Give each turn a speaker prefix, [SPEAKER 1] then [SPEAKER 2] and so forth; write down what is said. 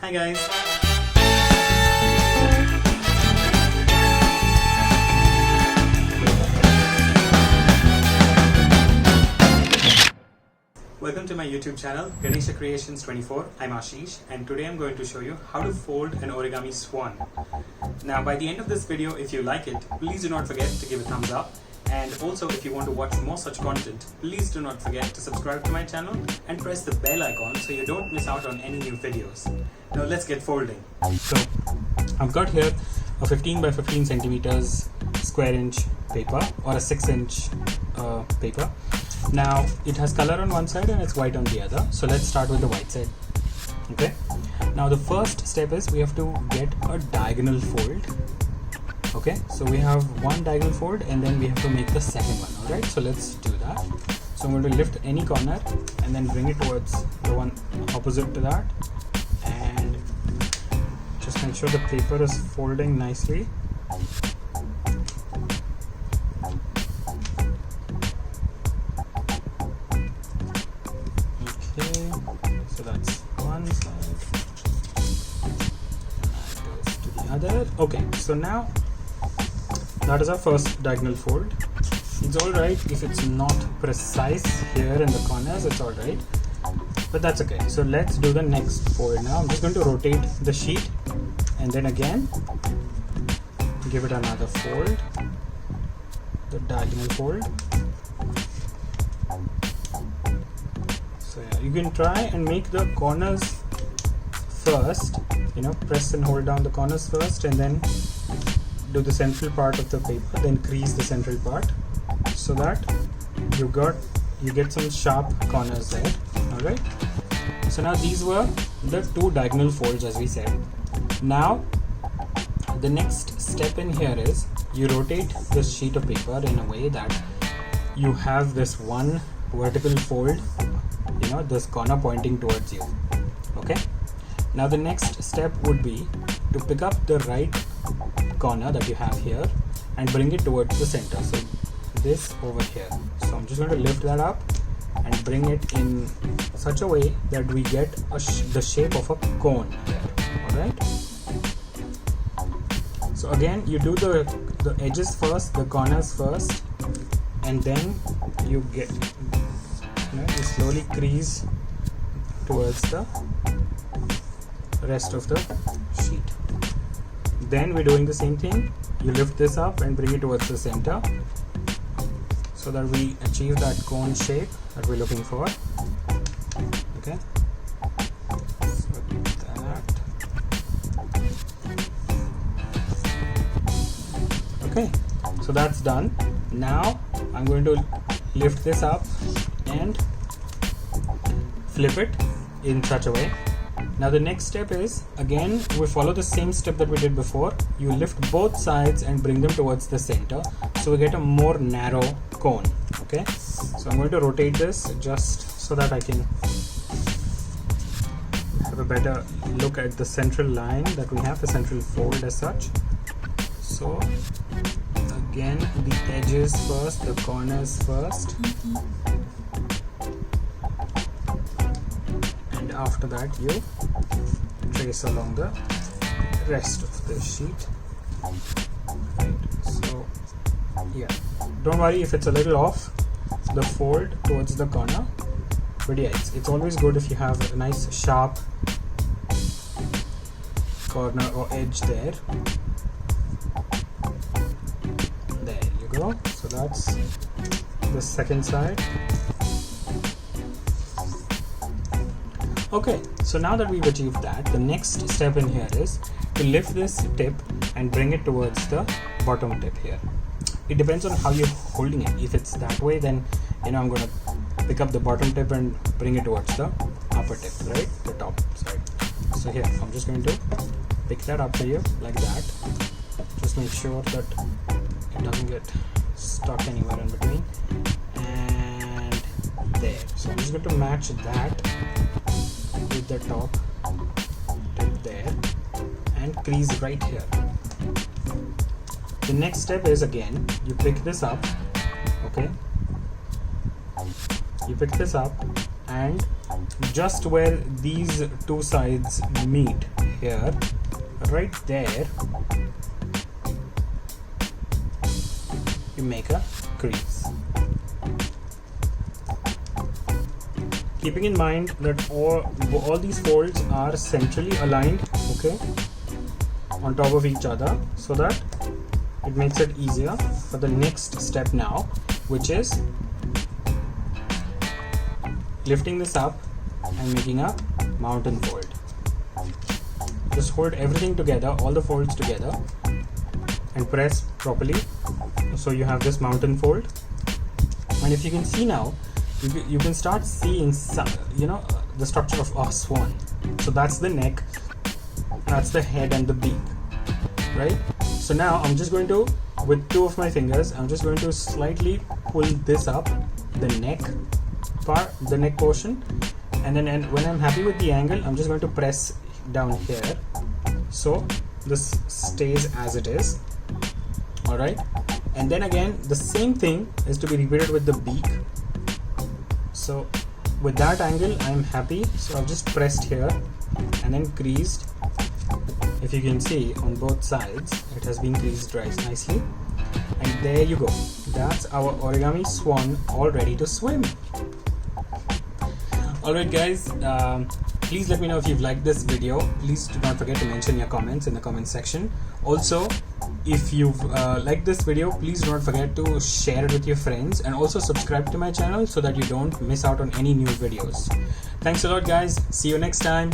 [SPEAKER 1] Hi guys. Welcome to my YouTube channel, Ganesha Creations 24. I'm Ashish and today I'm going to show you how to fold an origami swan. Now by the end of this video, if you like it, please do not forget to give a thumbs up. And also, if you want to watch more such content, please do not forget to subscribe to my channel and press the bell icon so you don't miss out on any new videos. Now let's get folding. So I've got here a 15 by 15 centimeters square inch paper or a 6-inch paper. Now it has color on one side and it's white on the other. So let's start with the white side. Okay. Now the first step is we have to get a diagonal fold. Okay, so we have one diagonal fold and then we have to make the second one. Alright, so let's do that. So I'm going to lift any corner and then bring it towards the one opposite to that, and just make sure the paper is folding nicely. Okay, so that's one side and that goes to the other. Okay, so now that is our first diagonal fold. It's alright if it's not precise here in the corners, it's alright, but that's okay. So let's do the next fold now. I'm just going to rotate the sheet and then again give it another fold, the diagonal fold. So yeah, you can try and make the corners first, press and hold down the corners first and then do the central part of the paper, then crease the central part so that you get some sharp corners there. Alright, so now these were the two diagonal folds as we said. Now the next step in here is you rotate this sheet of paper in a way that you have this one vertical fold, this corner pointing towards you. Okay, now the next step would be to pick up the right corner that you have here and bring it towards the center, so this over here. So I'm just going to lift that up and bring it in such a way that we get the shape of a cone here. Alright, so again you do the edges first, the corners first, and then you you slowly crease towards the rest of the sheet. Then we're doing the same thing. You lift this up and bring it towards the center so that we achieve that cone shape that we're looking for. Okay, so that. Okay, so that's done. Now I'm going to lift this up and flip it in such a way. Now the next step is, again we follow the same step that we did before. You lift both sides and bring them towards the center so we get a more narrow cone. Okay, so I'm going to rotate this just so that I can have a better look at the central line that we have, the central fold as such. So again the edges first, the corners first, and after that you trace along the rest of the sheet. Right, so yeah, don't worry if it's a little off, the fold towards the corner, but yeah, it's always good if you have a nice sharp corner or edge there. There you go. So that's the second side. Okay, so now that we've achieved that, the next step in here is to lift this tip and bring it towards the bottom tip here. It depends on how you're holding it. If it's that way, then I'm going to pick up the bottom tip and bring it towards the upper tip, right, the top side. So here I'm just going to pick that up for you like that. Just make sure that it doesn't get stuck anywhere in between, and there. So I'm just going to match that with the top tip there and crease right here. The next step is, again you pick this up. Okay, you pick this up and just where these two sides meet here, right there, you make a crease. Keeping in mind that all these folds are centrally aligned, okay, on top of each other, so that it makes it easier for the next step now, which is lifting this up and making a mountain fold. Just hold everything together, all the folds together, and press properly, so you have this mountain fold. And if you can see now, you can start seeing some, the structure of a swan. So that's the neck, that's the head and the beak, right? So now I'm just going to, with two of my fingers, I'm just going to slightly pull this up, the neck part, the neck portion, and then when I'm happy with the angle, I'm just going to press down here, so this stays as it is. Alright, and then again the same thing is to be repeated with the beak. So with that angle I'm happy, so I've just pressed here and then creased. If you can see on both sides, it has been creased right nicely, and there you go. That's our origami swan all ready to swim. Alright guys, please let me know if you've liked this video. Please do not forget to mention your comments in the comment section. Also, if you've liked this video, please do not forget to share it with your friends, and also subscribe to my channel so that you don't miss out on any new videos. Thanks a lot guys, see you next time.